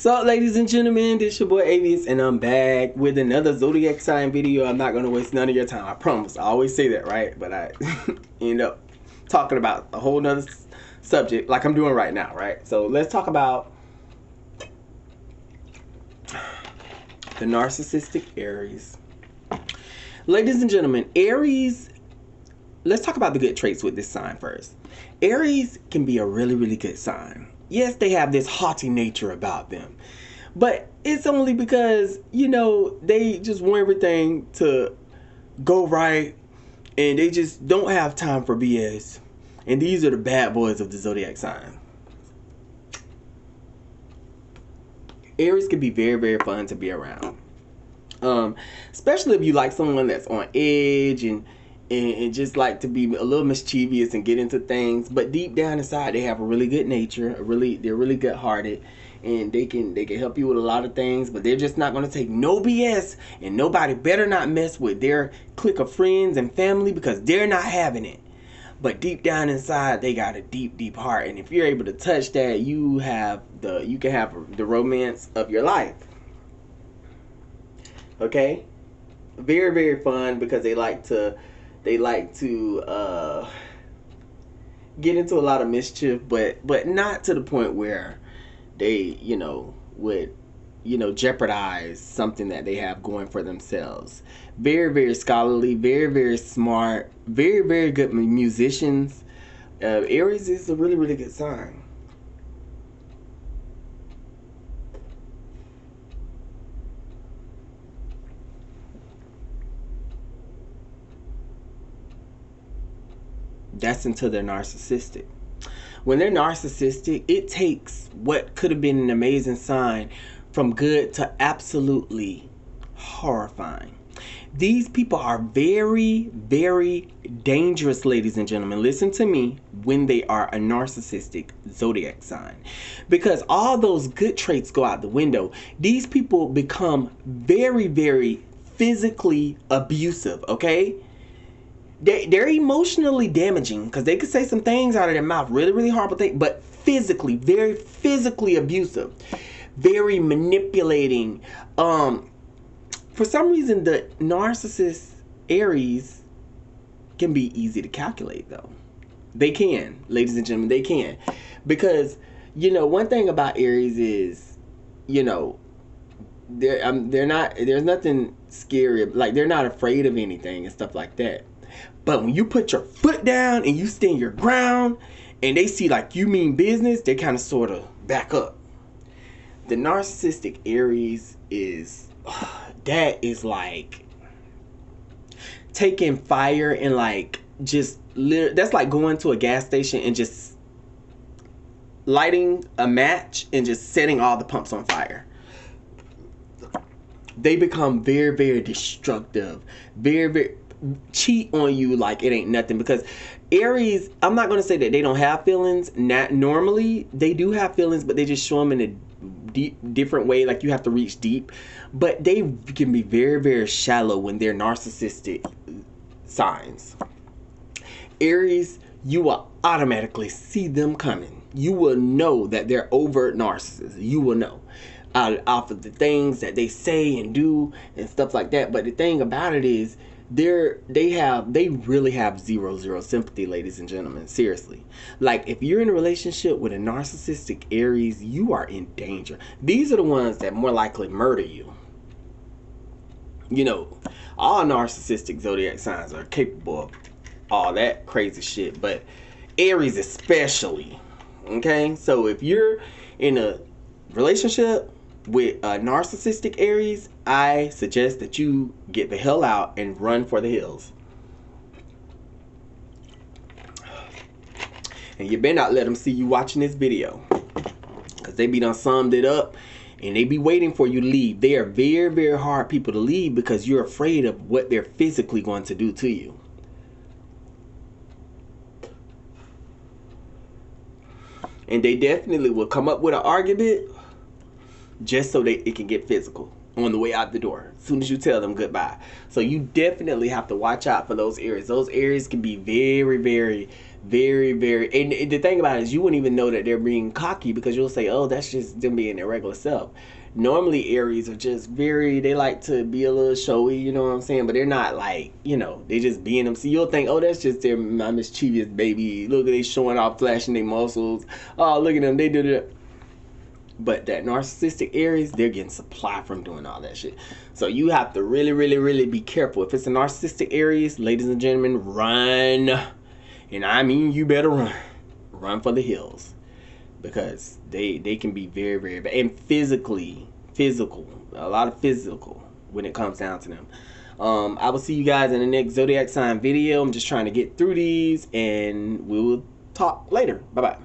So, ladies and gentlemen, this your boy Avias, and I'm back with another zodiac sign video. I'm not going to waste none of your time, I promise. I always say that, right? But I end up talking about a whole nother subject like I'm doing right now, right? So, let's talk about the Narcissistic Aries. Ladies and gentlemen, Aries, let's talk about the good traits with this sign first. Aries can be a really, really good sign. Yes, they have this haughty nature about them, but it's only because, you know, they just want everything to go right and they just don't have time for BS. And these are the bad boys of the zodiac sign. Aries can be very, very fun to be around. Especially if you like someone that's on edge and just like to be a little mischievous and get into things, but deep down inside they have a really good nature, they're really good hearted, and they can help you with a lot of things, but they're just not going to take no BS, and nobody better not mess with their clique of friends and family because they're not having it. But deep down inside they got a deep heart, and if you're able to touch that, you can have the romance of your life. Okay, very, very fun because they like to get into a lot of mischief, but not to the point where they, would, jeopardize something that they have going for themselves. Very, very scholarly, very, very smart, very, very good musicians. Aries is a really, really good sign. That's until they're narcissistic. When they're narcissistic, it takes what could have been an amazing sign from good to absolutely horrifying. These people are very, very dangerous, ladies and gentlemen. Listen to me, when they are a narcissistic zodiac sign. Because all those good traits go out the window. These people become very, very physically abusive, okay? They're emotionally damaging because they could say some things out of their mouth, really, really horrible things, but physically, very physically abusive, very manipulating. For some reason, the narcissist Aries can be easy to calculate, though. They can, ladies and gentlemen, they can. Because, one thing about Aries is, they're not, there's nothing scary, like they're not afraid of anything and stuff like that. But when you put your foot down and you stand your ground and they see like you mean business, they kind of sort of back up. The narcissistic Aries is, that is like taking fire and like just, that's like going to a gas station and just lighting a match and just setting all the pumps on fire. They become very, very destructive, very, very cheat on you like it ain't nothing. Because Aries, I'm not going to say that they don't have feelings. Not normally, they do have feelings, but they just show them in a different way. Like you have to reach deep, but they can be very, very shallow when they're narcissistic signs. Aries, you will automatically see them coming. You will know that they're overt narcissists. You will know off of the things that they say and do and stuff like that. But the thing about it is, they really have zero sympathy, ladies and gentlemen. Seriously. Like, if you're in a relationship with a narcissistic Aries, you are in danger. These are the ones that more likely murder you. All narcissistic zodiac signs are capable of all that crazy shit, but Aries especially. Okay? So if you're in a relationship with a narcissistic Aries, I suggest that you get the hell out and run for the hills. And you better not let them see you watching this video, because they be done summed it up and they be waiting for you to leave. They are very, very hard people to leave because you're afraid of what they're physically going to do to you. And they definitely will come up with an argument just so that it can get physical on the way out the door as soon as you tell them goodbye. So you definitely have to watch out for those Aries. Those Aries can be very, very, Very, very. And the thing about it is, you wouldn't even know that they're being cocky because you'll say, oh, that's just them being their regular self. Normally, Aries are just very, they like to be a little showy, you know what I'm saying? But they're not like, you know, they just being them. So you'll think, oh, that's just their my mischievous baby. Look at they showing off, flashing their muscles. Oh, look at them, they did it. But that narcissistic Aries, they're getting supply from doing all that shit. So you have to really, really, really be careful. If it's a narcissistic Aries, ladies and gentlemen, run. And I mean, you better run. Run for the hills. Because they can be very, very bad. And physical. A lot of physical when it comes down to them. I will see you guys in the next zodiac sign video. I'm just trying to get through these. And we will talk later. Bye-bye.